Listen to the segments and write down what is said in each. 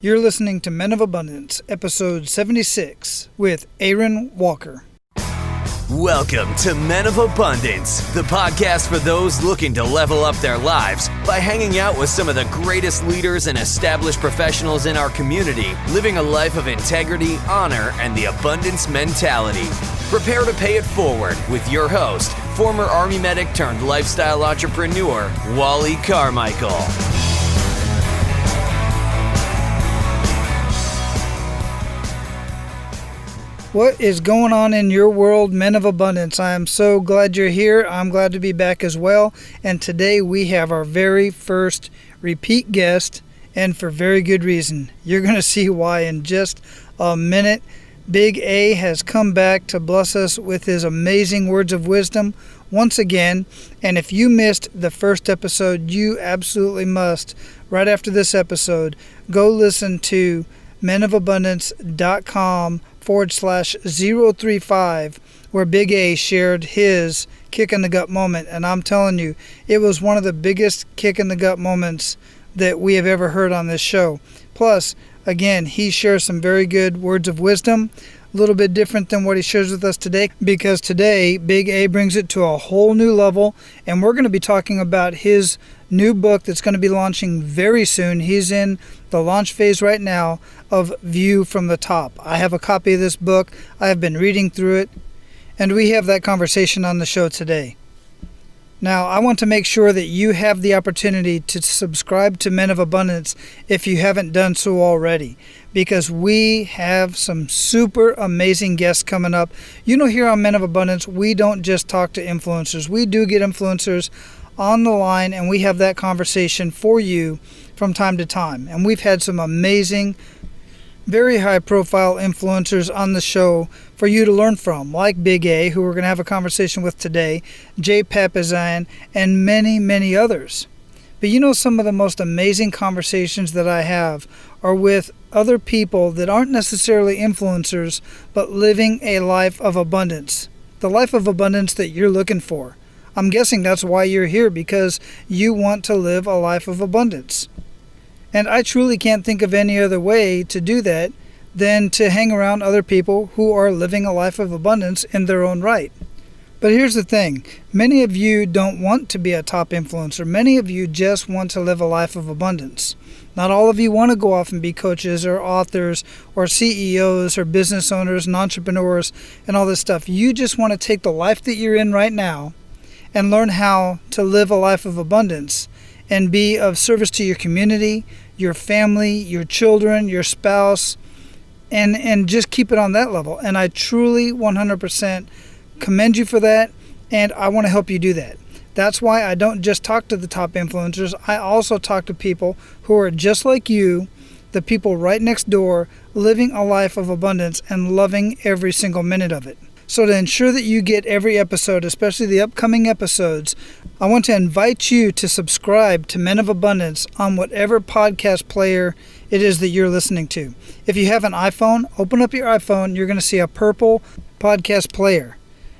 You're listening to Men of Abundance, episode 76, with Aaron Walker. Welcome to Men of Abundance, the podcast for those looking to level up their lives by hanging out with some of the greatest leaders and established professionals in our community, living a life of integrity, honor, and the abundance mentality. Prepare to pay it forward with your host, former Army medic turned lifestyle entrepreneur, Wally Carmichael. What is going on in your world, Men of Abundance? I am so glad you're here. I'm glad to be back as well. And today we have our very first repeat guest, and for very good reason. You're going to see why in just a minute. Big A has come back to bless us with his amazing words of wisdom once again. And if you missed the first episode, you absolutely must, right after this episode, go listen to menofabundance.com/035, where Big A shared his kick in the gut moment. And I'm telling you, it was one of the biggest kick in the gut moments that we have ever heard on this show. Plus, again, he shares some very good words of wisdom, a little bit different than what he shares with us today, because today Big A brings it to a whole new level, and we're going to be talking about his new book that's going to be launching very soon. He's in the launch phase right now of View from the Top. I have a copy of this book. I have been reading through it, and we have that conversation on the show today. Now, I want to make sure that you have the opportunity to subscribe to Men of Abundance if you haven't done so already, because we have some super amazing guests coming up. You know, here on Men of Abundance, we don't just talk to influencers. We do get influencers on the line, and we have that conversation for you from time to time. And we've had some amazing, very high-profile influencers on the show for you to learn from, like Big A, who we're going to have a conversation with today, Jay Papazan, and many, many others. But you know, some of the most amazing conversations that I have are with other people that aren't necessarily influencers, but living a life of abundance, the life of abundance that you're looking for. I'm guessing that's why you're here, because you want to live a life of abundance. And I truly can't think of any other way to do that than to hang around other people who are living a life of abundance in their own right. But here's the thing. Many of you don't want to be a top influencer. Many of you just want to live a life of abundance. Not all of you want to go off and be coaches or authors or CEOs or business owners and entrepreneurs and all this stuff. You just want to take the life that you're in right now and learn how to live a life of abundance and be of service to your community, your family, your children, your spouse, and just keep it on that level. And I truly 100% commend you for that, and I want to help you do that. That's why I don't just talk to the top influencers. I also talk to people who are just like you, the people right next door, living a life of abundance and loving every single minute of it. So to ensure that you get every episode, especially the upcoming episodes, I want to invite you to subscribe to Men of Abundance on whatever podcast player it is that you're listening to. If you have an iPhone, open up your iPhone. You're going to see a purple podcast player.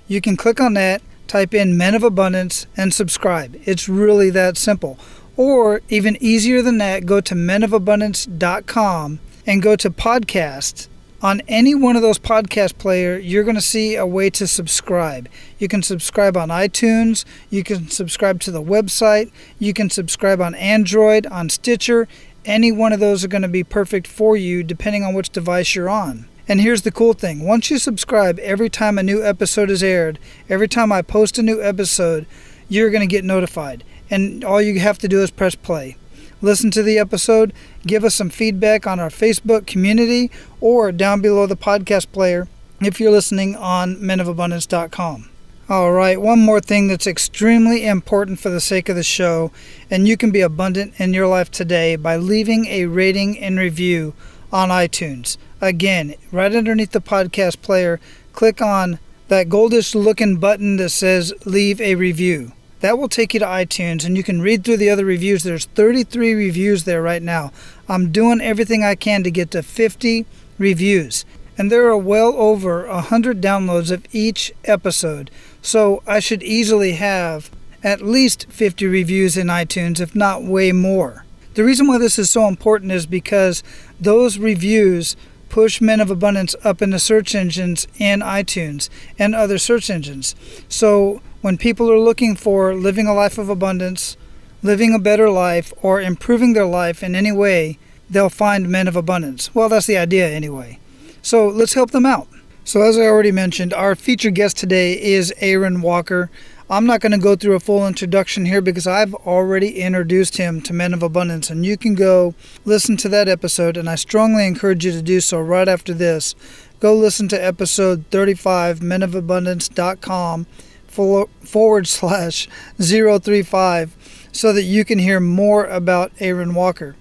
You can click on that, type in Men of Abundance, and subscribe. It's really that simple. Or even easier than that, go to menofabundance.com and go to podcasts. On any one of those podcast players, you're going to see a way to subscribe. You can subscribe on iTunes. You can subscribe to the website. You can subscribe on Android, on Stitcher. Any one of those are going to be perfect for you depending on which device you're on. And here's the cool thing. Once you subscribe, every time a new episode is aired, every time I post a new episode, you're going to get notified. And all you have to do is press play. Listen to the episode, give us some feedback on our Facebook community or down below the podcast player if you're listening on menofabundance.com. All right, one more thing that's extremely important for the sake of the show, and you can be abundant in your life today by leaving a rating and review on iTunes. Again, right underneath the podcast player, click on that goldish looking button that says leave a review. That will take you to iTunes, and you can read through the other reviews. There's 33 reviews there right now. I'm doing everything I can to get to 50 reviews. And there are well over 100 downloads of each episode. So I should easily have at least 50 reviews in iTunes, if not way more. The reason why this is so important is because those reviews push Men of Abundance up in the search engines in iTunes and other search engines. So when people are looking for living a life of abundance, living a better life, or improving their life in any way, they'll find Men of Abundance. Well, that's the idea anyway. So let's help them out. So as I already mentioned, our featured guest today is Aaron Walker. I'm not going to go through a full introduction here because I've already introduced him to Men of Abundance, and you can go listen to that episode, and I strongly encourage you to do so right after this. Go listen to episode 35, menofabundance.com/035, so that you can hear more about Aaron Walker.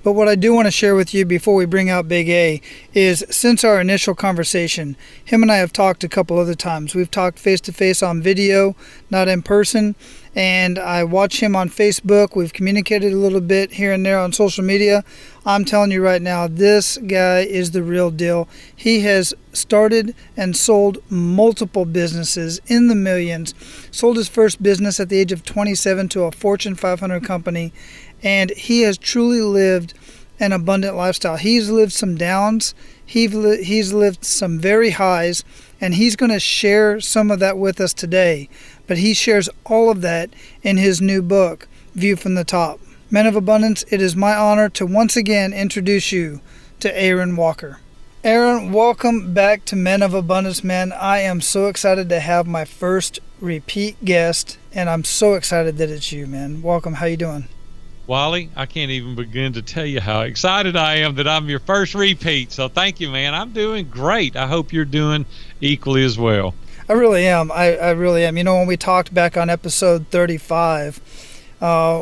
But what I do want to share with you before we bring out Big A is, since our initial conversation, him and I have talked a couple other times. We've talked face-to-face on video, not in person, and I watch him on Facebook. We've communicated a little bit here and there on social media. I'm telling you right now, this guy is the real deal. He has started and sold multiple businesses in the millions, sold his first business at the age of 27 to a Fortune 500 company, and he has truly lived an abundant lifestyle. He's lived some downs, he's lived some very highs, and he's going to share some of that with us today. But he shares all of that in his new book, View from the Top. Men of Abundance, it is my honor to once again introduce you to Aaron Walker. Aaron, welcome back to Men of Abundance, man. I am so excited to have my first repeat guest, and I'm so excited that it's you, man. Welcome. How you doing? Wally, I can't even begin to tell you how excited I am that I'm your first repeat. So thank you, man. I'm doing great. I hope you're doing equally as well. I really am. I really am. You know, when we talked back on episode 35,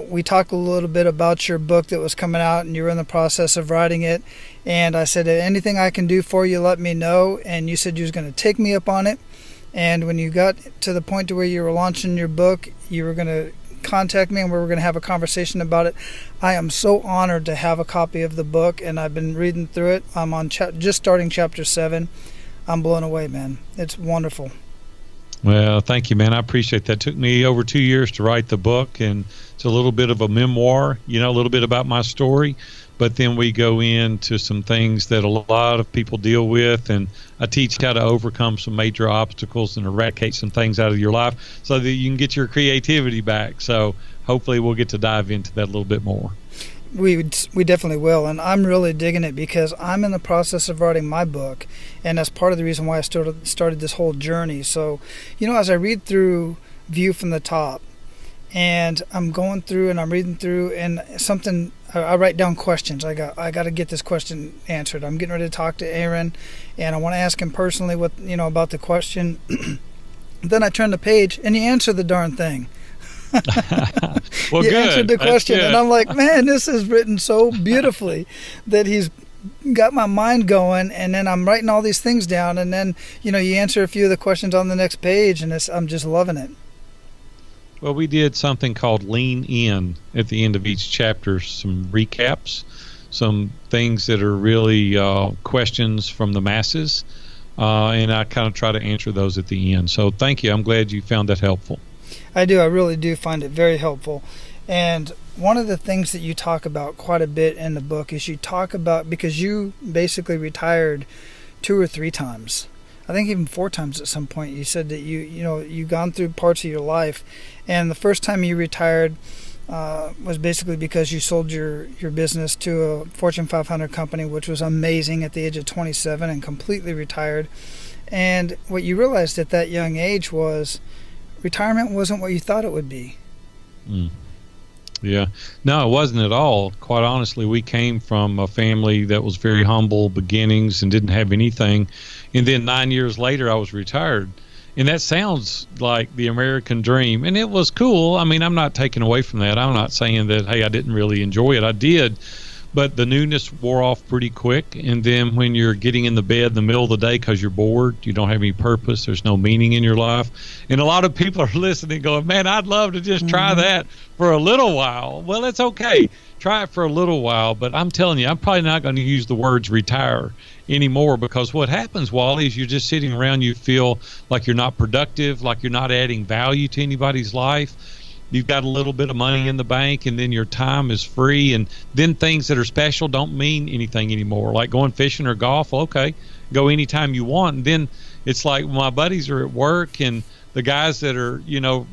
we talked a little bit about your book that was coming out, and you were in the process of writing it. And I said, anything I can do for you, let me know. And you said you was going to take me up on it. And when you got to the point to where you were launching your book, you were going to contact me and we were going to have a conversation about it. I am so honored to have a copy of the book, and I've been reading through it. I'm on just starting chapter 7. I'm blown away, man. It's wonderful. Well, thank you, man. I appreciate that. It took me over 2 years to write the book, and it's a little bit of a memoir, you know, a little bit about my story. But then we go into some things that a lot of people deal with, and I teach how to overcome some major obstacles and eradicate some things out of your life so that you can get your creativity back. So hopefully we'll get to dive into that a little bit more. We definitely will, and I'm really digging it because I'm in the process of writing my book, and that's part of the reason why I started this whole journey. So, you know, as I read through View from the Top, and I'm going through and I'm reading through, and something I write down questions. I got to get this question answered. I'm getting ready to talk to Aaron, and I want to ask him personally what, you know, about the question. Then I turn the page and he answered the darn thing. Well, he good. answered the question, and I'm like, man, this is written so beautifully that he's got my mind going, and then I'm writing all these things down, and then, you know, you answer a few of the questions on the next page, and I'm just loving it. Well, we did something called Lean In at the end of each chapter, some recaps, some things that are really questions from the masses, and I kind of try to answer those at the end. So thank you. I'm glad you found that helpful. I do. I really do find it very helpful. And one of the things that you talk about quite a bit in the book is you talk about, because you basically retired 2 or 3 times. I think even 4 times at some point. You said that you've gone through parts of your life, and the first time you retired was basically because you sold your business to a Fortune 500 company, which was amazing at the age of 27, and completely retired. And what you realized at that young age was retirement wasn't what you thought it would be. Yeah. No, it wasn't at all. Quite honestly, we came from a family that was very humble beginnings and didn't have anything. And then 9 years later, I was retired. And that sounds like the American dream. And it was cool. I mean, I'm not taking away from that. I'm not saying that, hey, I didn't really enjoy it. I did. But the newness wore off pretty quick. And then when you're getting in the bed in the middle of the day because you're bored, you don't have any purpose, there's no meaning in your life. And a lot of people are listening going, man, I'd love to just try that for a little while. Well, it's okay. Try it for a little while. But I'm telling you, I'm probably not going to use the words retire anymore, because what happens, Wally, is you're just sitting around, you feel like you're not productive, like you're not adding value to anybody's life. you've got a little bit of money in the bank, and then your time is free, and then things that are special don't mean anything anymore, like going fishing or golf. Well, okay, go anytime you want. And then it's like my buddies are at work, and the guys that are,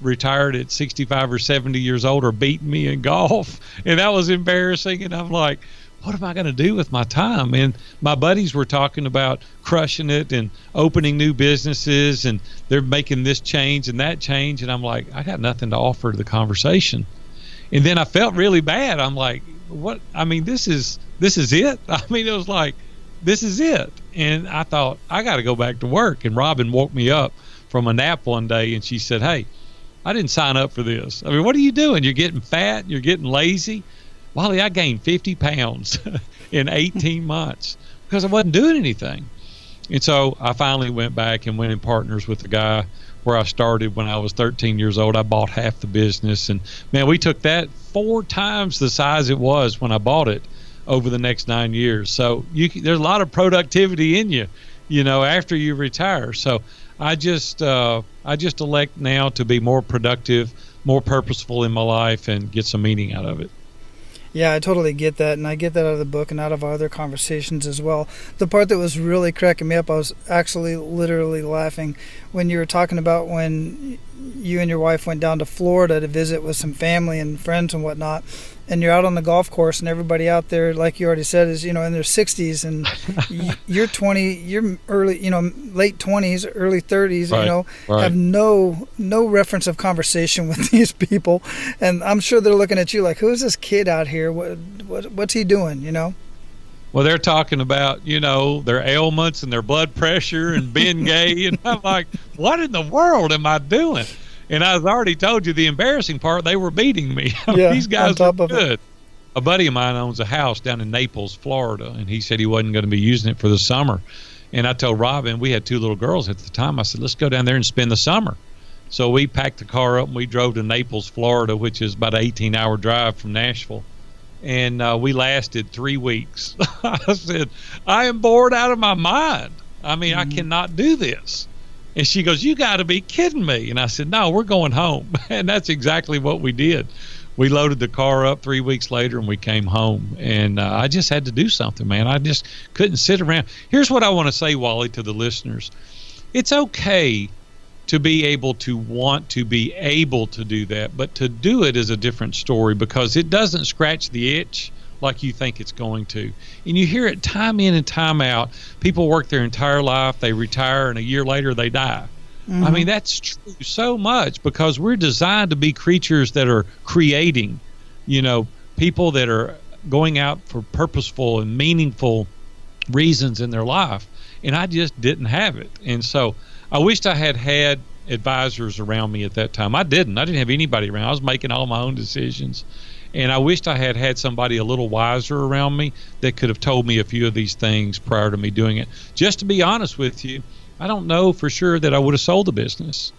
retired at 65 or 70 years old are beating me in golf, and that was embarrassing. And I'm like, what am I going to do with my time? And my buddies were talking about crushing it and opening new businesses, and they're making this change and that change. And I'm like, I got nothing to offer to the conversation. And then I felt really bad. I'm like, what? I mean, this is it. I mean, it was like, this is it. And I thought, I got to go back to work. And Robin woke me up from a nap one day, and she said, hey, I didn't sign up for this. I mean, what are you doing? You're getting fat. You're getting lazy. Wally, I gained 50 pounds in 18 months because I wasn't doing anything. And so I finally went back and went in partners with the guy where I started when I was 13 years old. I bought half the business. And, man, we took that 4 times the size it was when I bought it over the next 9 years. So there's a lot of productivity in you, after you retire. So I just elect now to be more productive, more purposeful in my life, and get some meaning out of it. Yeah, I totally get that, and I get that out of the book and out of our other conversations as well. The part that was really cracking me up, I was actually literally laughing when you were talking about when you and your wife went down to Florida to visit with some family and friends and whatnot, and you're out on the golf course, and everybody out there, like you already said, is in their 60s, and you're early, late 20s, early 30s, right. have no reference of conversation with these people, and I'm sure they're looking at you like, who is this kid out here? What's he doing? Well, they're talking about, their ailments and their blood pressure and being gay, and I'm like, what in the world am I doing? And I've already told you the embarrassing part, they were beating me. Yeah, these guys are good. It. A buddy of mine owns a house down in Naples, Florida, and he said he wasn't going to be using it for the summer. And I told Robin, we had 2 little girls at the time, I said, let's go down there and spend the summer. So we packed the car up and we drove to Naples, Florida, which is about an 18-hour drive from Nashville. And we lasted 3 weeks. I said, I am bored out of my mind. I mean, I cannot do this. And she goes, you got to be kidding me. And I said, no, we're going home. And that's exactly what we did. We loaded the car up 3 weeks later and we came home. And I just had to do something, man. I just couldn't sit around. Here's what I want to say, Wally, to the listeners. It's okay to be able to want to be able to do that, but to do it is a different story because it doesn't scratch the itch like you think it's going to. And you hear it time in and time out. People work their entire life, they retire, and a year later they die. Mm-hmm. I mean, that's true so much because we're designed to be creatures that are creating, people that are going out for purposeful and meaningful reasons in their life. And I just didn't have it. And so I wished I had advisors around me at that time. I didn't have anybody around. I was making all my own decisions. And I wished I had somebody a little wiser around me that could have told me a few of these things prior to me doing it. Just to be honest with you, I don't know for sure that I would have sold the business.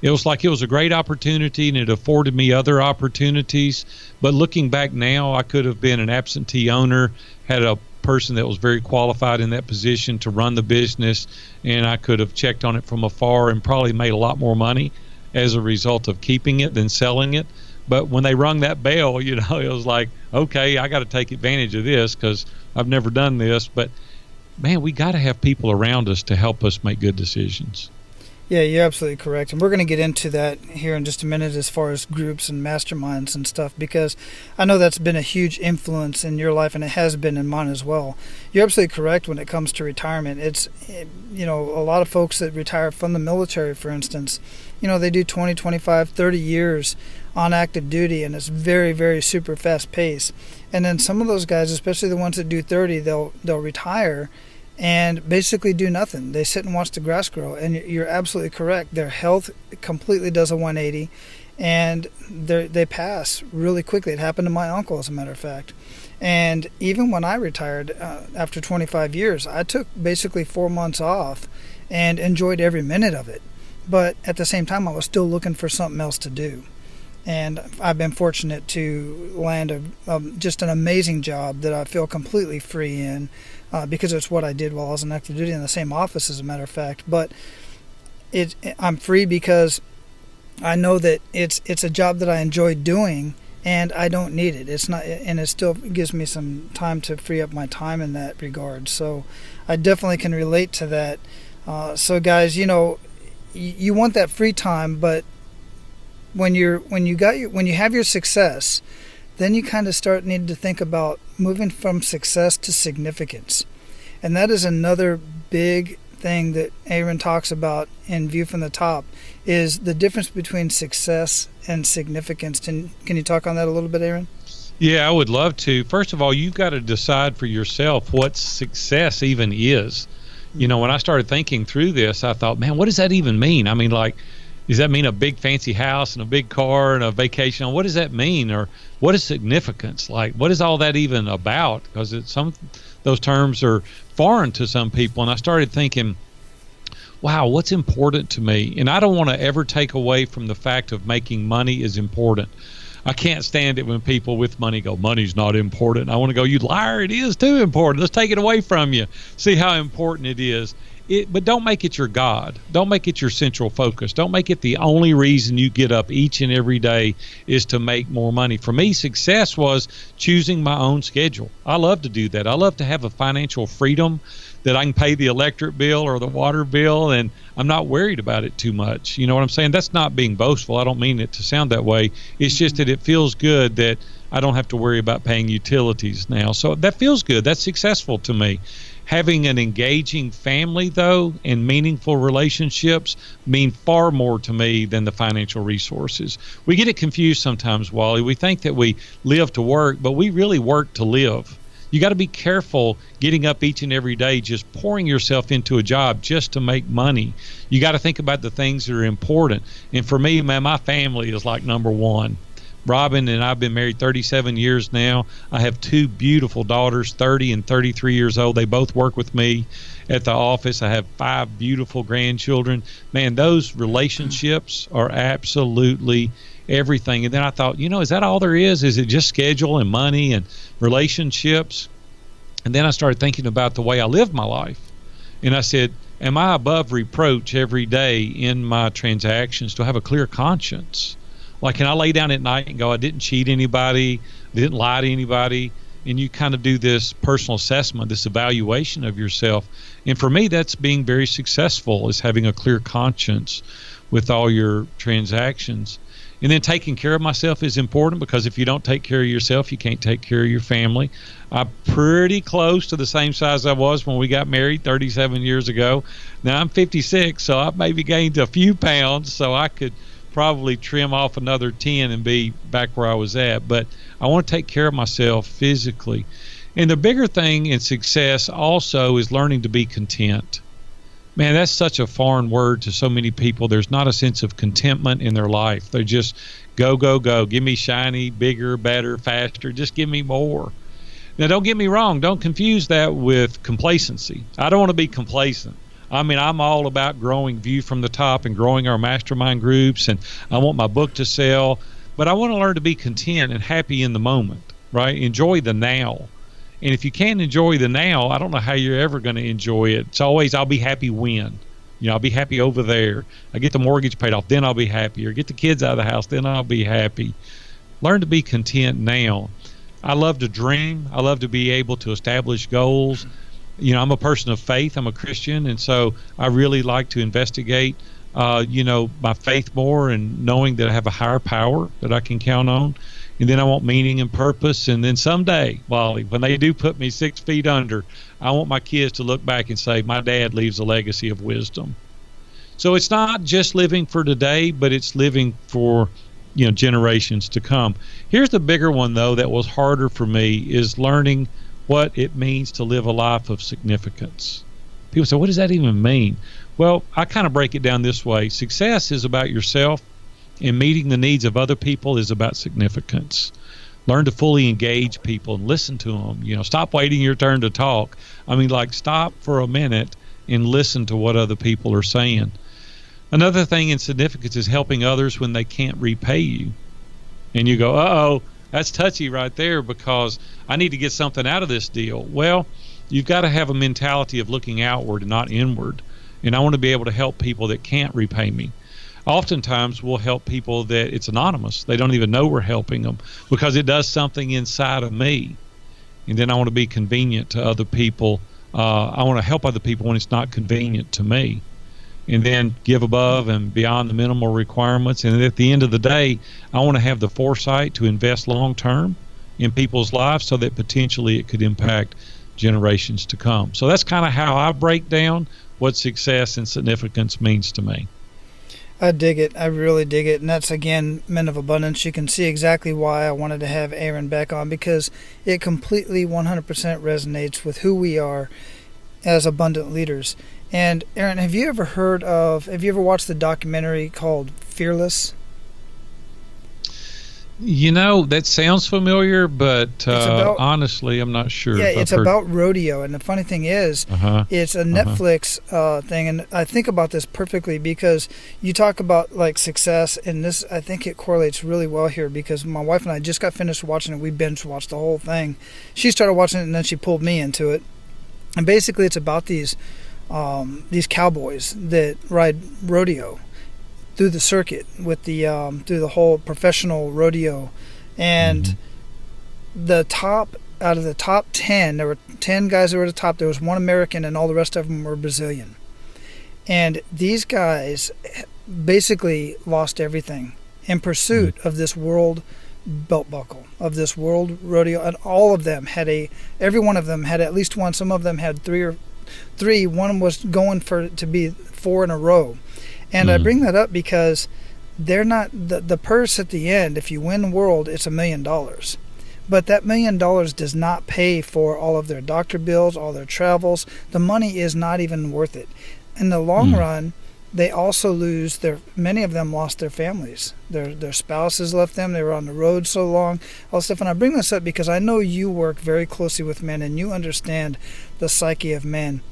It was like it was a great opportunity and it afforded me other opportunities. But looking back now, I could have been an absentee owner, had a person that was very qualified in that position to run the business, and I could have checked on it from afar and probably made a lot more money as a result of keeping it than selling it. But when they rung that bell, it was like, okay, I got to take advantage of this because I've never done this. But, man, we got to have people around us to help us make good decisions. Yeah, you're absolutely correct. And we're going to get into that here in just a minute as far as groups and masterminds and stuff, because I know that's been a huge influence in your life, and it has been in mine as well. You're absolutely correct when it comes to retirement. It's, a lot of folks that retire from the military, for instance, they do 20, 25, 30 years on active duty, and it's very, very super fast pace. And then some of those guys, especially the ones that do 30, they'll retire and basically do nothing. They sit and watch the grass grow. And you're absolutely correct. Their health completely does a 180, and they pass really quickly. It happened to my uncle, as a matter of fact. And even when I retired after 25 years, I took basically 4 months off and enjoyed every minute of it. But at the same time, I was still looking for something else to do. And I've been fortunate to land just an amazing job that I feel completely free in, because it's what I did while I was on active duty in the same office, as a matter of fact. But I'm free because I know that it's a job that I enjoy doing, and I don't need it. It's not, and it still gives me some time to free up my time in that regard. So I definitely can relate to that. So guys, you know, you want that free time, but when you have your success, then you kind of start needing to think about moving from success to significance. And that is another big thing that Aaron talks about in View from the Top, is the difference between success and significance. Can you talk on that a little bit, Aaron? Yeah, I would love to. First of all, you've got to decide for yourself what success even is. You know, when I started thinking through this, I thought, man, what does that even mean? I mean, like, does that mean a big fancy house and a big car and a vacation? What does that mean? Or what is significance? Like, what is all that even about? Because those terms are foreign to some people. And I started thinking, wow, what's important to me? And I don't want to ever take away from the fact of making money is important. I can't stand it when people with money go, money's not important. I want to go, you liar, it is too important. Let's take it away from you. See how important it is. But don't make it your God. Don't make it your central focus. Don't make it the only reason you get up each and every day is to make more money. For me, success was choosing my own schedule. I love to do that. I love to have a financial freedom that I can pay the electric bill or the water bill, and I'm not worried about it too much. You know what I'm saying? That's not being boastful. I don't mean it to sound that way. It's just that it feels good that I don't have to worry about paying utilities now. So that feels good. That's successful to me. Having an engaging family, though, and meaningful relationships mean far more to me than the financial resources. We get it confused sometimes, Wally. We think that we live to work, but we really work to live. You got to be careful getting up each and every day, just pouring yourself into a job just to make money. You got to think about the things that are important. And for me, man, my family is like number one. Robin and I've been married 37 years now. I have two beautiful daughters, 30 and 33 years old. They both work with me at the office. I have 5 beautiful grandchildren. Man, those relationships are absolutely everything. And then I thought, you know, is that all there is? Is it just schedule and money and relationships? And then I started thinking about the way I live my life. And I said, am I above reproach every day in my transactions? Do I have a clear conscience? Like, can I lay down at night and go, I didn't cheat anybody, didn't lie to anybody? And you kind of do this personal assessment, this evaluation of yourself. And for me, that's being very successful, is having a clear conscience with all your transactions. And then taking care of myself is important, because if you don't take care of yourself, you can't take care of your family. I'm pretty close to the same size I was when we got married 37 years ago. Now I'm 56, so I've maybe gained a few pounds, so I could probably trim off another 10 and be back where I was at. But I want to take care of myself physically. And the bigger thing in success also is learning to be content. Man, that's such a foreign word to so many people. There's not a sense of contentment in their life. They just go, go, go. Give me shiny, bigger, better, faster. Just give me more. Now, don't get me wrong. Don't confuse that with complacency. I don't want to be complacent. I mean, I'm all about growing View from the Top and growing our mastermind groups, and I want my book to sell. But I want to learn to be content and happy in the moment, right? Enjoy the now. And if you can't enjoy the now, I don't know how you're ever going to enjoy it. It's always, I'll be happy when. You know, I'll be happy over there. I get the mortgage paid off, then I'll be happy. Or get the kids out of the house, then I'll be happy. Learn to be content now. I love to dream. I love to be able to establish goals. You know, I'm a person of faith. I'm a Christian, and so I really like to investigate, my faith more, and knowing that I have a higher power that I can count on. And then I want meaning and purpose. And then someday, Wally, when they do put me 6 feet under, I want my kids to look back and say, my dad leaves a legacy of wisdom. So it's not just living for today, but it's living for, generations to come. Here's the bigger one, though, that was harder for me, is learning what it means to live a life of significance. People say, what does that even mean? Well, I kind of break it down this way. Success is about yourself, and meeting the needs of other people is about significance. Learn to fully engage people and listen to them. Stop waiting your turn to talk. Stop for a minute and listen to what other people are saying. Another thing in significance is helping others when they can't repay you. And you go, uh-oh, that's touchy right there, because I need to get something out of this deal. Well, you've got to have a mentality of looking outward and not inward. And I want to be able to help people that can't repay me. Oftentimes we'll help people that it's anonymous. They don't even know we're helping them because it does something inside of me. And then I want to be convenient to other people. I want to help other people when it's not convenient to me. And then give above and beyond the minimal requirements. And at the end of the day, I want to have the foresight to invest long term in people's lives so that potentially it could impact generations to come. So that's kind of how I break down what success and significance means to me. I dig it. I really dig it. And that's, again, Men of Abundance. You can see exactly why I wanted to have Aaron back on, because it completely 100% resonates with who we are as abundant leaders. And Aaron, have you ever watched the documentary called Fearless? That sounds familiar, but honestly, I'm not sure. Yeah, it's about rodeo. And the funny thing is, it's a Netflix thing. And I think about this perfectly because you talk about like success, and this, I think it correlates really well here, because my wife and I just got finished watching it. We binge watched the whole thing. She started watching it, and then she pulled me into it. And basically, it's about these cowboys that ride rodeo through the circuit with the through the whole professional rodeo, and out of the top 10, there were 10 guys that were at the top. There was one American, and all the rest of them were Brazilian. And these guys basically lost everything in pursuit of this world belt buckle, of this world rodeo, and all of them every one of them had at least one. Some of them had three. One was going to be 4 in a row. And I bring that up because they're not the purse at the end. If you win world, it's $1 million, but that $1 million does not pay for all of their doctor bills, all their travels. The money is not even worth it. In the long run, they also lose many of them lost their families. Their spouses left them. They were on the road so long, all stuff. And I bring this up because I know you work very closely with men, and you understand the psyche of men.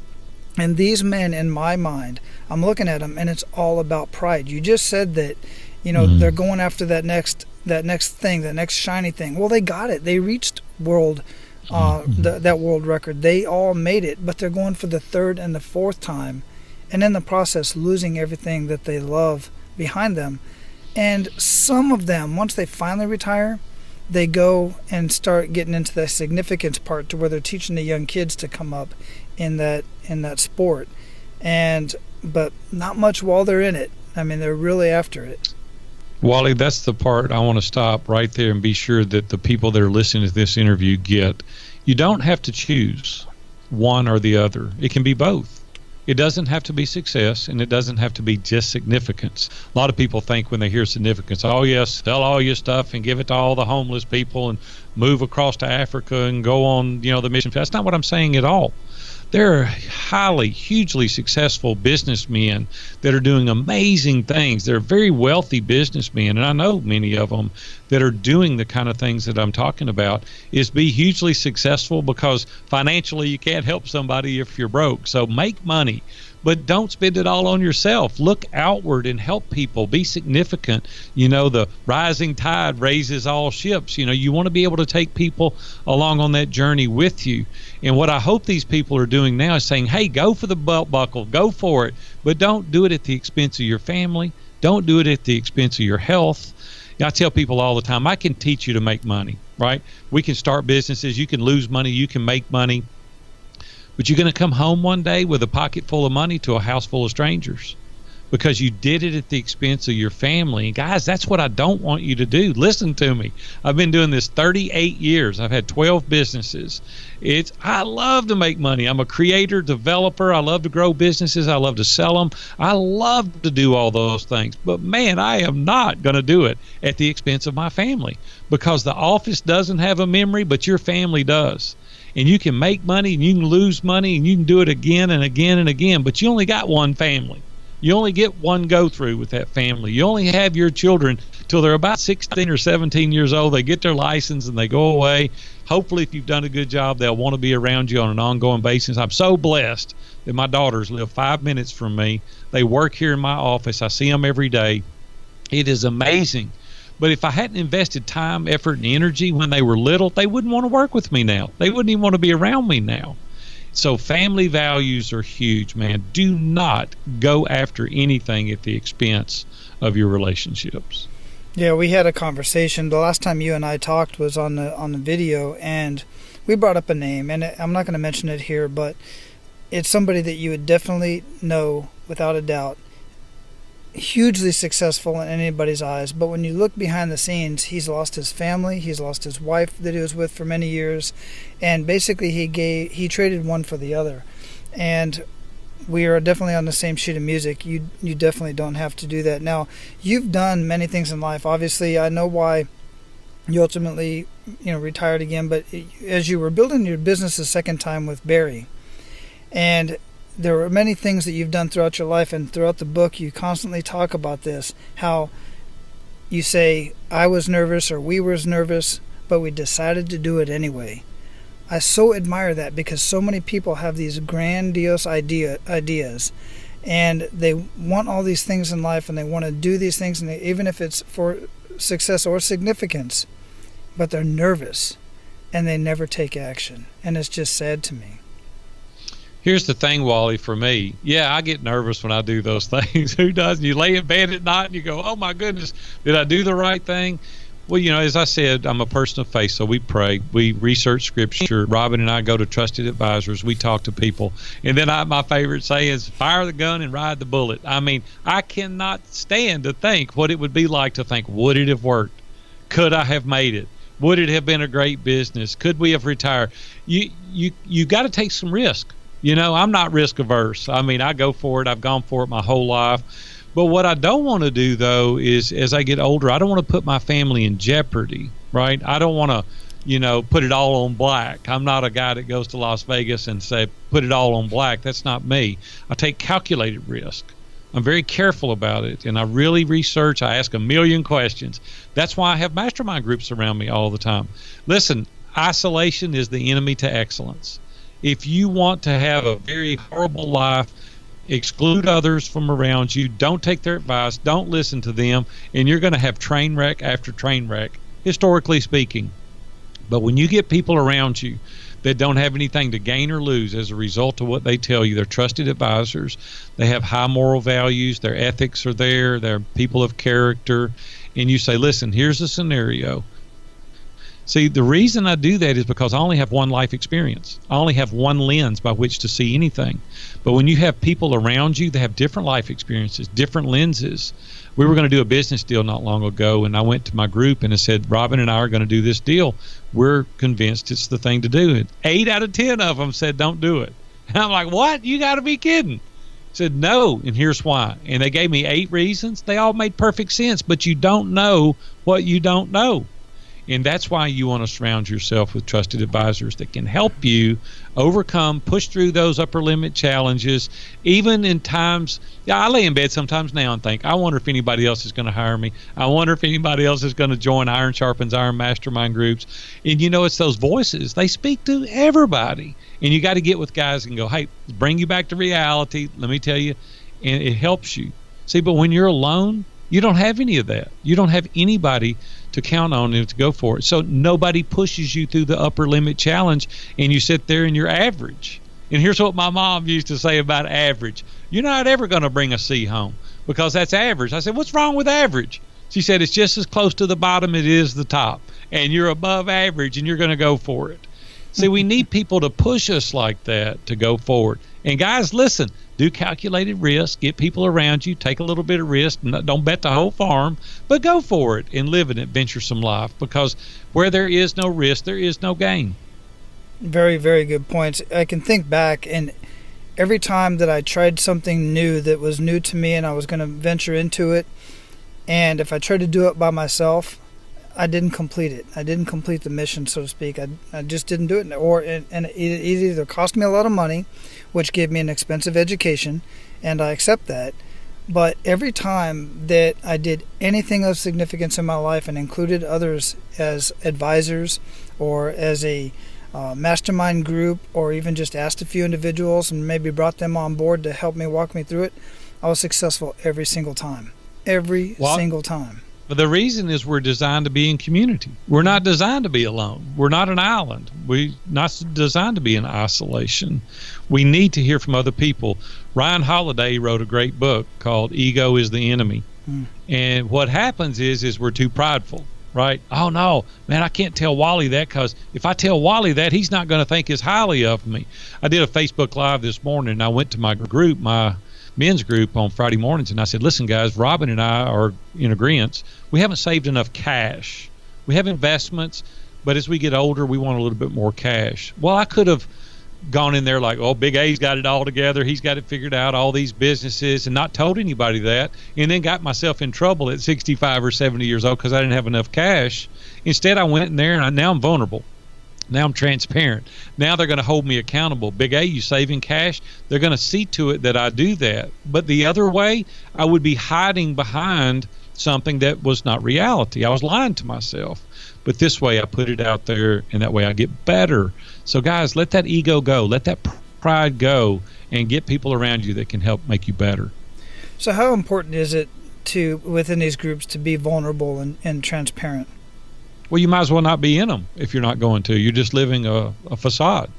And these men, in my mind, I'm looking at them, and it's all about pride. You just said that, they're going after that next thing, that next shiny thing. Well, they got it. They reached that world record. They all made it, but they're going for the third and the fourth time, and in the process, losing everything that they love behind them. And some of them, once they finally retire, they go and start getting into the significance part, to where they're teaching the young kids to come up in that sport, but not much while they're in it. I mean, they're really after it. Wally, that's the part I want to stop right there and be sure that the people that are listening to this interview get. You don't have to choose one or the other. It can be both. It doesn't have to be success, and it doesn't have to be just significance. A lot of people think when they hear significance, oh yes, sell all your stuff and give it to all the homeless people and move across to Africa and go on, the mission. That's not what I'm saying at all. There are hugely successful businessmen that are doing amazing things. They're very wealthy businessmen, and I know many of them that are doing the kind of things that I'm talking about. Is be hugely successful because financially you can't help somebody if you're broke. So make money, but don't spend it all on yourself. Look outward and help people. Be significant. The rising tide raises all ships. You want to be able to take people along on that journey with you. And what I hope these people are doing now is saying, hey, go for the belt buckle, go for it, but don't do it at the expense of your family. Don't do it at the expense of your health. I tell people all the time, I can teach you to make money, right? We can start businesses. You can lose money. You can make money. But you're going to come home one day with a pocket full of money to a house full of strangers because you did it at the expense of your family. And guys, that's what I don't want you to do. Listen to me. I've been doing this 38 years. I've had 12 businesses. I love to make money. I'm a creator, developer. I love to grow businesses. I love to sell them. I love to do all those things. But man, I am not going to do it at the expense of my family, because the office doesn't have a memory, but your family does. And you can make money and you can lose money and you can do it again and again and again, but you only got one family. You only get one go through with that family. You only have your children till they're about 16 or 17 years old. They get their license and they go away. Hopefully, if you've done a good job, they'll want to be around you on an ongoing basis. I'm so blessed that my daughters live 5 minutes from me. They work here in my office. I see them every day. It is amazing. But if I hadn't invested time, effort, and energy when they were little, they wouldn't want to work with me now. They wouldn't even want to be around me now. So family values are huge, man. Do not go after anything at the expense of your relationships. Yeah, we had a conversation. The last time you and I talked was on the video, and we brought up a name, and I'm not going to mention it here, but it's somebody that you would definitely know without a doubt. Hugely successful in anybody's eyes, but when you look behind the scenes, he's lost his family, he's lost his wife that he was with for many years, and basically he traded one for the other. And we are definitely on the same sheet of music. You definitely don't have to do that. Now, you've done many things in life. Obviously, I know why you ultimately, retired again, but as you were building your business a second time with Barry, and there were many things that you've done throughout your life, and throughout the book you constantly talk about this, how you say, I was nervous or we were nervous, but we decided to do it anyway. I so admire that, because so many people have these grandiose ideas, and they want all these things in life, and they want to do these things, and even if it's for success or significance, but they're nervous, and they never take action, and it's just sad to me. Here's the thing, Wally, for me. Yeah, I get nervous when I do those things. Who doesn't? You lay in bed at night and you go, oh my goodness, did I do the right thing? Well, as I said, I'm a person of faith, so we pray. We research Scripture. Robin and I go to trusted advisors. We talk to people. And then my favorite saying is, fire the gun and ride the bullet. I mean, I cannot stand to think what it would be like to think, would it have worked? Could I have made it? Would it have been a great business? Could we have retired? You got to take some risk. I'm not risk averse. I mean, I go for it. I've gone for it my whole life. But what I don't want to do, though, is as I get older, I don't want to put my family in jeopardy, right? I don't want to, put it all on black. I'm not a guy that goes to Las Vegas and say, put it all on black. That's not me. I take calculated risk. I'm very careful about it, and I really research. I ask a million questions. That's why I have mastermind groups around me all the time. Listen, isolation is the enemy to excellence. If you want to have a very horrible life, exclude others from around you, don't take their advice, don't listen to them, and you're going to have train wreck after train wreck, historically speaking. But when you get people around you that don't have anything to gain or lose as a result of what they tell you, they're trusted advisors, they have high moral values, their ethics are there, they're people of character, and you say, listen, here's the scenario. See, the reason I do that is because I only have one life experience. I only have one lens by which to see anything. But when you have people around you that have different life experiences, different lenses. We were going to do a business deal not long ago, and I went to my group and I said, Robin and I are going to do this deal. We're convinced it's the thing to do. And 8 out of 10 of them said, don't do it. And I'm like, what? You got to be kidding. I said, no, and here's why. And they gave me 8 reasons. They all made perfect sense, but you don't know what you don't know. And that's why you want to surround yourself with trusted advisors that can help you overcome, push through those upper limit challenges, even in times. Yeah, I lay in bed sometimes now and think, I wonder if anybody else is going to hire me. I wonder if anybody else is going to join Iron Sharpens Iron mastermind groups. And it's those voices. They speak to everybody. And you got to get with guys and go, hey, bring you back to reality. Let me tell you. And it helps you. See, but when you're alone, you don't have any of that. You don't have anybody to count on and to go for it. So nobody pushes you through the upper limit challenge, and you sit there and you're average. And here's what my mom used to say about average. You're not ever going to bring a C home because that's average. I said, what's wrong with average? She said, it's just as close to the bottom as it is the top, and you're above average and you're going to go for it. See, we need people to push us like that to go forward. And guys, listen, do calculated risk, get people around you, take a little bit of risk, don't bet the whole farm, but go for it and live an adventuresome life, because where there is no risk, there is no gain. Very, very good points. I can think back, and every time that I tried something new that was new to me and I was going to venture into it, and if I tried to do it by myself, I didn't complete it. I didn't complete the mission, so to speak. I just didn't do it. And it either cost me a lot of money, which gave me an expensive education, and I accept that. But every time that I did anything of significance in my life and included others as advisors or as a mastermind group, or even just asked a few individuals and maybe brought them on board to help me walk me through it, I was successful every single time. Every single time. But the reason is we're designed to be in community. We're not designed to be alone. We're not an island. We're not designed to be in isolation. We need to hear from other people. Ryan Holiday wrote a great book called Ego is the Enemy. And what happens is we're too prideful, right? Oh, no, man, I can't tell Wally that, because if I tell Wally that, he's not going to think as highly of me. I did a Facebook Live this morning, and I went to my group, my men's group on Friday mornings, and I said, listen, guys, Robin and I are in agreement. We haven't saved enough cash. We have investments, but as we get older, we want a little bit more cash. Well, I could have gone in there like, oh, Big A's got it all together. He's got it figured out, all these businesses, and not told anybody that, and then got myself in trouble at 65 or 70 years old because I didn't have enough cash. Instead, I went in there, and now I'm vulnerable. Now I'm transparent. Now they're going to hold me accountable. Big A, you saving cash? They're going to see to it that I do that. But the other way, I would be hiding behind something that was not reality. I was lying to myself. But this way, I put it out there, and that way I get better. So, guys, let that ego go. Let that pride go, and get people around you that can help make you better. So how important is it to, within these groups, to be vulnerable and transparent? Well, you might as well not be in them if you're not going to. You're just living a facade.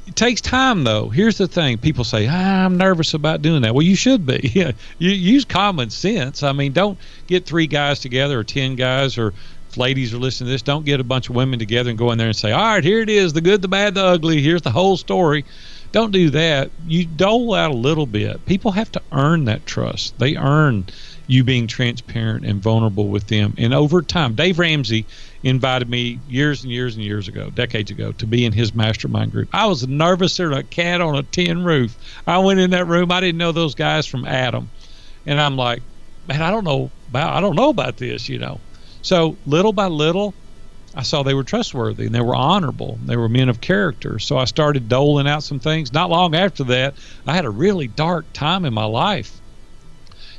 It takes time, though. Here's the thing. People say, I'm nervous about doing that. Well, you should be. You use common sense. I mean, don't get 3 guys together or 10 guys, or if ladies are listening to this, don't get a bunch of women together and go in there and say, all right, here it is, the good, the bad, the ugly. Here's the whole story. Don't do that. You dole out a little bit. People have to earn that trust. They earn you being transparent and vulnerable with them. And over time, Dave Ramsey invited me years and years and years ago, decades ago, to be in his mastermind group. I was nervous as a cat on a tin roof. I went in that room. I didn't know those guys from Adam. And I'm like, man, I don't know about this, you know. So little by little, I saw they were trustworthy and they were honorable. They were men of character. So I started doling out some things. Not long after that, I had a really dark time in my life.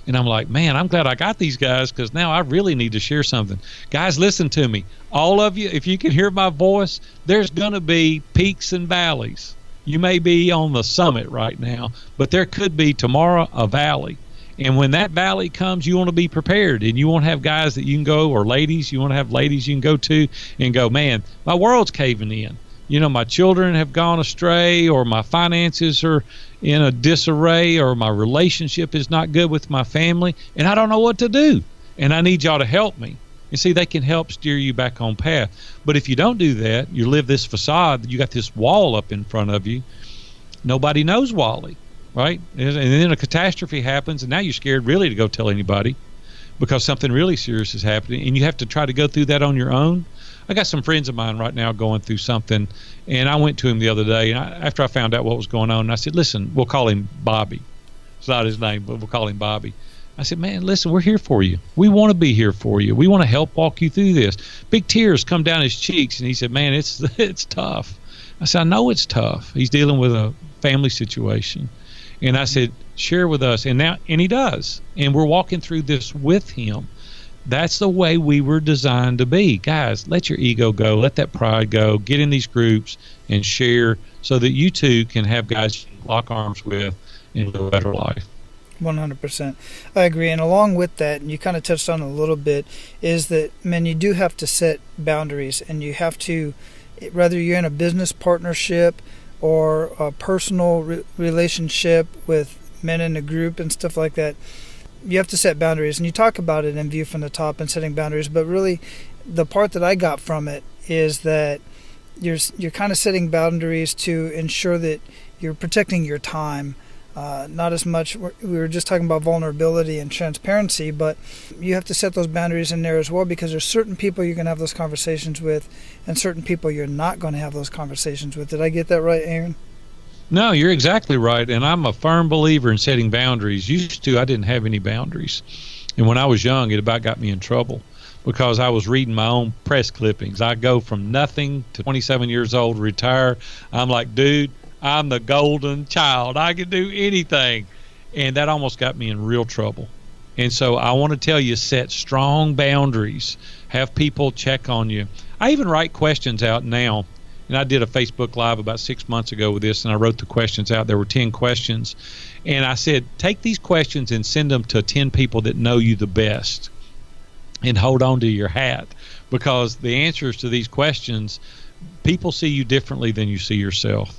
And I'm like, man, I'm glad I got these guys, because now I really need to share something. Guys, listen to me. All of you, if you can hear my voice, there's going to be peaks and valleys. You may be on the summit right now, but there could be tomorrow a valley. And when that valley comes, you want to be prepared, and you want to have guys that you can go, or ladies, you want to have ladies you can go to and go, man, my world's caving in. You know, my children have gone astray, or my finances are in a disarray, or my relationship is not good with my family, and I don't know what to do. And I need y'all to help me. And see, they can help steer you back on path. But if you don't do that, you live this facade, you got this wall up in front of you. Nobody knows Wally, right? And then a catastrophe happens, and now you're scared really to go tell anybody, because something really serious is happening, and you have to try to go through that on your own. I got some friends of mine right now going through something, and I went to him the other day, and after I found out what was going on, and I said, listen, we'll call him Bobby. It's not his name, but we'll call him Bobby. I said, man, listen, we're here for you. We want to be here for you. We want to help walk you through this. Big tears come down his cheeks, and he said, man, it's tough. I said, I know it's tough. He's dealing with a family situation. And I said, share with us. And he does. And we're walking through this with him. That's the way we were designed to be. Guys, let your ego go. Let that pride go. Get in these groups and share, so that you too can have guys you can lock arms with and live a better life. 100%. I agree. And along with that, and you kind of touched on it a little bit, is that, man, you do have to set boundaries, and you have to, whether you're in a business partnership or a personal relationship with men in a group and stuff like that, you have to set boundaries. And you talk about it in View from the Top and setting boundaries, but really the part that I got from it is that you're kind of setting boundaries to ensure that you're protecting your time. Not as much, we were just talking about vulnerability and transparency, but you have to set those boundaries in there as well, because there's certain people you're going to have those conversations with and certain people you're not going to have those conversations with. Did I get that right, Aaron? No, you're exactly right. And I'm a firm believer in setting boundaries. Used to, I didn't have any boundaries. And when I was young, it about got me in trouble, because I was reading my own press clippings. I go from nothing to 27 years old, retire. I'm like, dude, I'm the golden child. I can do anything. And that almost got me in real trouble. And so I want to tell you, set strong boundaries. Have people check on you. I even write questions out now. And I did a Facebook Live about 6 months ago with this, and I wrote the questions out. There were 10 questions. And I said, take these questions and send them to 10 people that know you the best. and hold on to your hat, because the answers to these questions, people see you differently than you see yourself.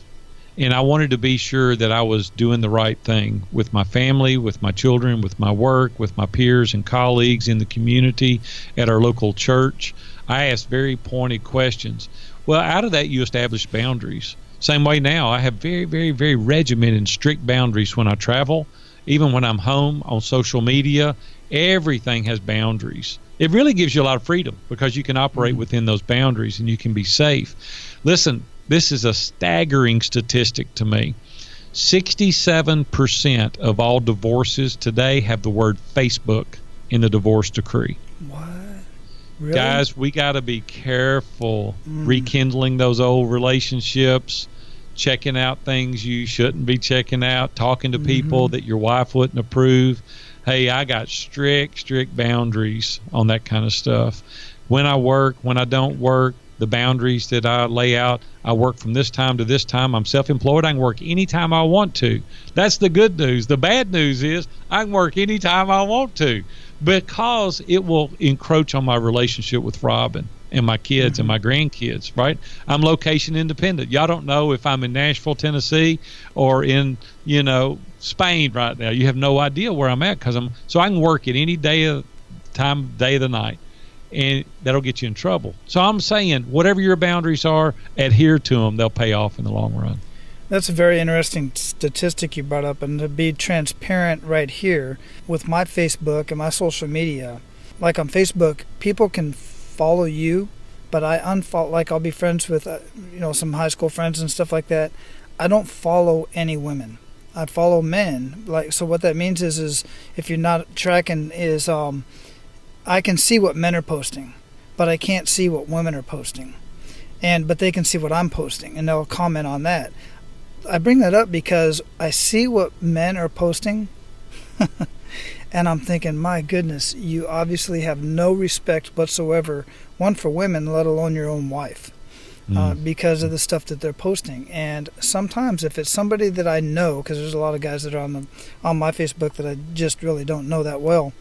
And I wanted to be sure that I was doing the right thing with my family, with my children, with my work, with my peers and colleagues in the community, at our local church. I asked very pointed questions. Well, out of that, you establish boundaries. Same way now, I have very, very, very regimented and strict boundaries when I travel, even when I'm home, on social media. Everything has boundaries. It really gives you a lot of freedom because you can operate within those boundaries and you can be safe. Listen, this is a staggering statistic to me. 67% of all divorces today have the word Facebook in the divorce decree. What? Really? Guys, we got to be careful rekindling those old relationships, checking out things you shouldn't be checking out, talking to people that your wife wouldn't approve. Hey, I got strict boundaries on that kind of stuff. When I work, when I don't work, the boundaries that I lay out, I work from this time to this time. I'm self-employed. I can work anytime I want to. That's the good news. The bad news is I can work anytime I want to, because it will encroach on my relationship with Robin and my kids and my grandkids, right? I'm location independent. Y'all don't know if I'm in Nashville, Tennessee, or in, Spain right now. You have no idea where I'm at, so I can work at any day of the night, and that'll get you in trouble. So I'm saying, whatever your boundaries are, adhere to them. They'll pay off in the long run. That's a very interesting statistic you brought up, and to be transparent right here with my Facebook and my social media, like on Facebook, people can follow you, but I unfollow. Like, I'll be friends with some high school friends and stuff like that. I don't follow any women. I follow men. So what that means is if you're not tracking, is I can see what men are posting, but I can't see what women are posting, but they can see what I'm posting, and they'll comment on that. I bring that up because I see what men are posting and I'm thinking, my goodness, you obviously have no respect whatsoever, one, for women, let alone your own wife, because of the stuff that they're posting. And sometimes if it's somebody that I know, because there's a lot of guys that are on my Facebook that I just really don't know that well,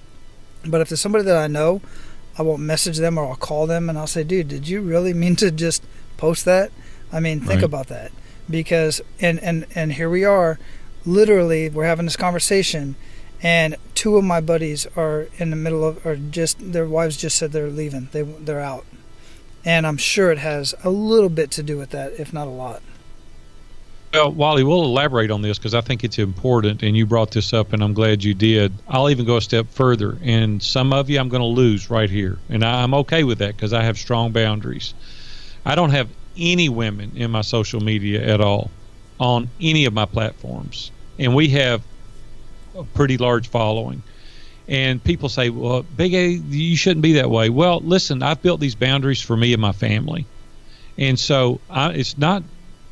but if there's somebody that I know, I won't message them, or I'll call them and I'll say, dude, did you really mean to just post that? I mean, think about that. Because and here we are, literally, we're having this conversation, and two of my buddies are in the middle of, or just their wives just said they're leaving, they're out, and I'm sure it has a little bit to do with that, if not a lot. Well, Wally, we'll elaborate on this because I think it's important, and you brought this up, and I'm glad you did. I'll even go a step further, and some of you I'm going to lose right here, and I'm okay with that because I have strong boundaries. I don't have any women in my social media at all on any of my platforms, and we have a pretty large following. And people say, well, Big A, you shouldn't be that way. Well, listen, I've built these boundaries for me and my family, and so it's not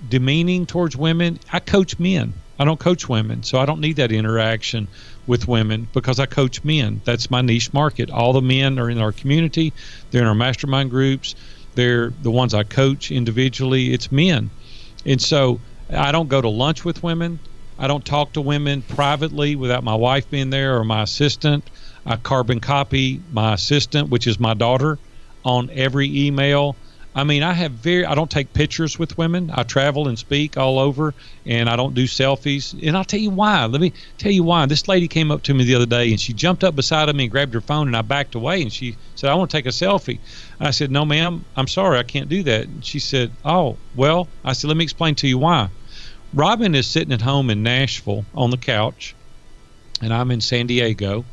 demeaning towards women. I coach men. I don't coach women, so I don't need that interaction with women because I coach men. That's my niche market. All the men are in our community. They're in our mastermind groups. They're the ones I coach individually. It's men. And so I don't go to lunch with women. I don't talk to women privately without my wife being there or my assistant. I carbon copy my assistant, which is my daughter, on every email. I mean, I don't take pictures with women. I travel and speak all over, and I don't do selfies. And I'll tell you why. Let me tell you why. This lady came up to me the other day, and she jumped up beside of me and grabbed her phone, and I backed away, and she said, I want to take a selfie. I said, no, ma'am, I'm sorry, I can't do that. And she said, oh, well, I said, let me explain to you why. Robin is sitting at home in Nashville on the couch, and I'm in San Diego,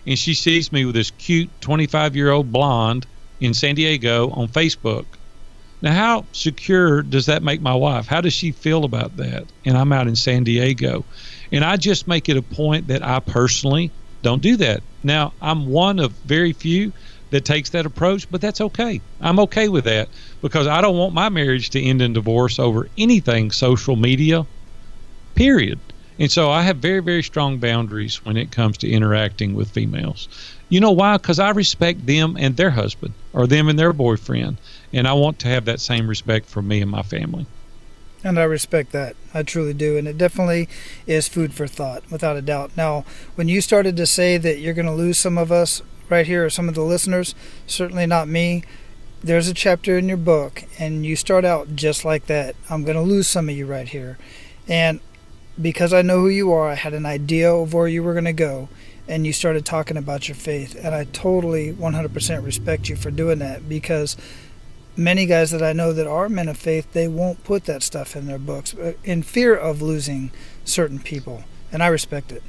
and she sees me with this cute 25-year-old blonde in San Diego on Facebook. Now, how secure does that make my wife? How does she feel about that? And I'm out in San Diego. And I just make it a point that I personally don't do that. Now, I'm one of very few that takes that approach, but that's okay. I'm okay with that because I don't want my marriage to end in divorce over anything social media, period. And so I have very, very strong boundaries when it comes to interacting with females. You know why? Because I respect them and their husband, or them and their boyfriend. And I want to have that same respect for me and my family. And I respect that. I truly do. And it definitely is food for thought, without a doubt. Now, when you started to say that you're going to lose some of us right here, or some of the listeners, certainly not me, there's a chapter in your book, and you start out just like that. I'm going to lose some of you right here. And because I know who you are, I had an idea of where you were going to go, and you started talking about your faith. And I totally 100% respect you for doing that, because many guys that I know that are men of faith, they won't put that stuff in their books in fear of losing certain people. And I respect it.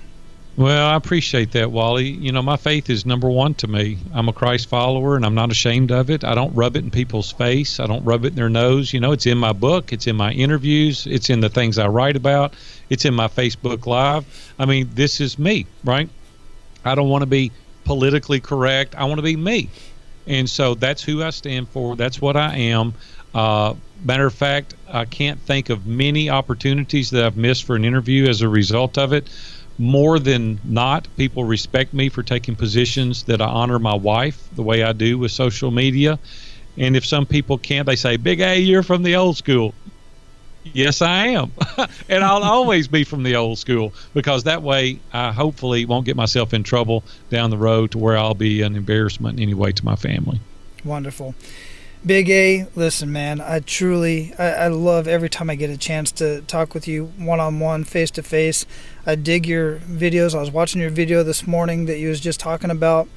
Well, I appreciate that, Wally. You know, my faith is number one to me. I'm a Christ follower, and I'm not ashamed of it. I don't rub it in people's face. I don't rub it in their nose. You know, it's in my book. It's in my interviews. It's in the things I write about. It's in my Facebook Live. I mean, this is me, right? I don't want to be politically correct. I want to be me. And so that's who I stand for. That's what I am. Matter of fact, I can't think of many opportunities that I've missed for an interview as a result of it. More than not, people respect me for taking positions that I honor my wife the way I do with social media. And if some people can't, they say, Big A, you're from the old school. Yes, I am. And I'll always be from the old school, because that way I hopefully won't get myself in trouble down the road to where I'll be an embarrassment anyway to my family. Wonderful. Big A, listen, man, I love every time I get a chance to talk with you one-on-one, face-to-face. I dig your videos. I was watching your video this morning that you was just talking about,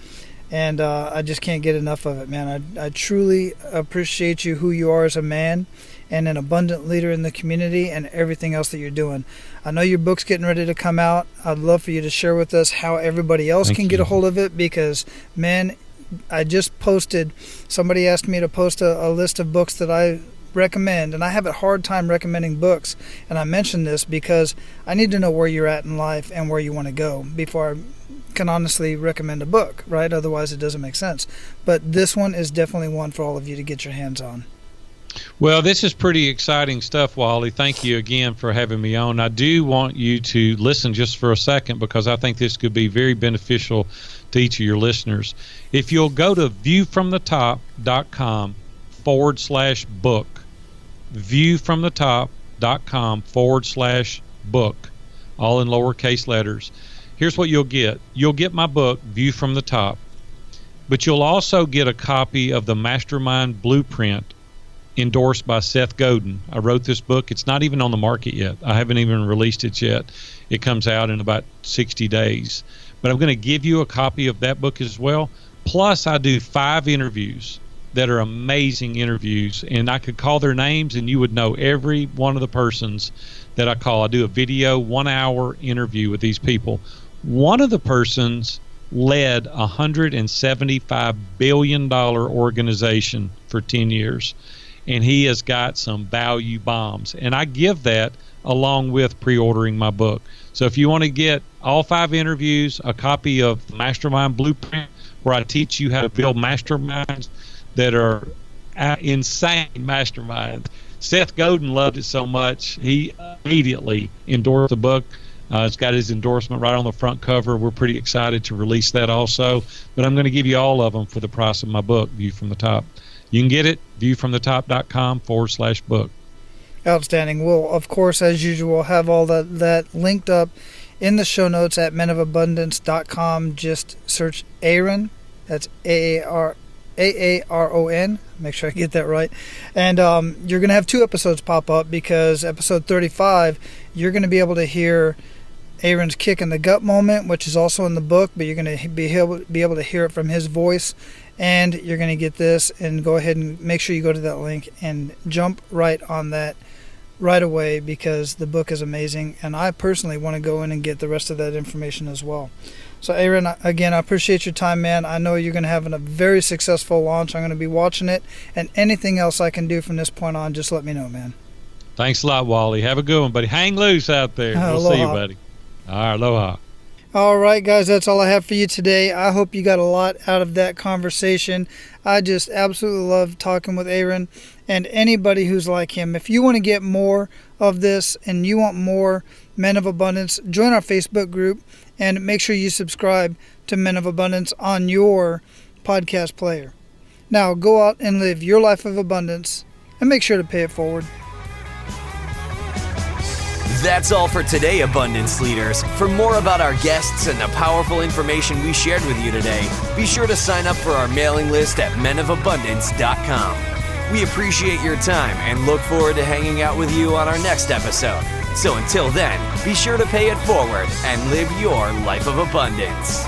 and I just can't get enough of it, man. I truly appreciate you, who you are as a man and an abundant leader in the community, and everything else that you're doing. I know your book's getting ready to come out. I'd love for you to share with us how everybody else can get a hold of it, because, man, I just posted, somebody asked me to post a list of books that I recommend, and I have a hard time recommending books, and I mentioned this because I need to know where you're at in life and where you want to go before I can honestly recommend a book, right? Otherwise it doesn't make sense. But this one is definitely one for all of you to get your hands on. Well, this is pretty exciting stuff, Wally. Thank you again for having me on. I do want you to listen just for a second, because I think this could be very beneficial to each of your listeners. If you'll go to viewfromthetop.com/book, viewfromthetop.com/book, all in lowercase letters. Here's what you'll get. You'll get my book, View from the Top, but you'll also get a copy of the Mastermind Blueprint endorsed by Seth Godin. I wrote this book. It's not even on the market yet. I haven't even released it yet. It comes out in about 60 days. But I'm going to give you a copy of that book as well. Plus, I do 5 interviews that are amazing interviews, and I could call their names and you would know every one of the persons that I call. I do a video 1-hour interview with these people. One of the persons led a $175 billion organization for 10 years. And he has got some value bombs. And I give that along with pre-ordering my book. So if you want to get all 5 interviews, a copy of the Mastermind Blueprint, where I teach you how to build masterminds that are insane masterminds. Seth Godin loved it so much, he immediately endorsed the book. It's got his endorsement right on the front cover. We're pretty excited to release that also. But I'm going to give you all of them for the price of my book, View from the Top. You can get it, viewfromthetop.com/book. Outstanding. We'll, of course, as usual, have all that linked up in the show notes at menofabundance.com. Just search Aaron. That's Aaron. Make sure I get that right. And you're going to have 2 episodes pop up, because episode 35, you're going to be able to hear Aaron's kick in the gut moment, which is also in the book, but you're going to be able to hear it from his voice. And you're going to get this, and go ahead and make sure you go to that link and jump right on that right away, because the book is amazing, and I personally want to go in and get the rest of that information as well. So Aaron, again, I appreciate your time, man. I know you're going to have a very successful launch. I'm going to be watching it, and anything else I can do from this point on, just let me know, man. Thanks a lot, Wally. Have a good one, buddy. Hang loose out there. We'll see you, buddy. All right, aloha. All right, guys, that's all I have for you today. I hope you got a lot out of that conversation. I just absolutely love talking with Aaron, and anybody who's like him. If you want to get more of this and you want more Men of Abundance, join our Facebook group and make sure you subscribe to Men of Abundance on your podcast player. Now, go out and live your life of abundance and make sure to pay it forward. That's all for today, Abundance Leaders. For more about our guests and the powerful information we shared with you today, be sure to sign up for our mailing list at menofabundance.com. We appreciate your time and look forward to hanging out with you on our next episode. So until then, be sure to pay it forward and live your life of abundance.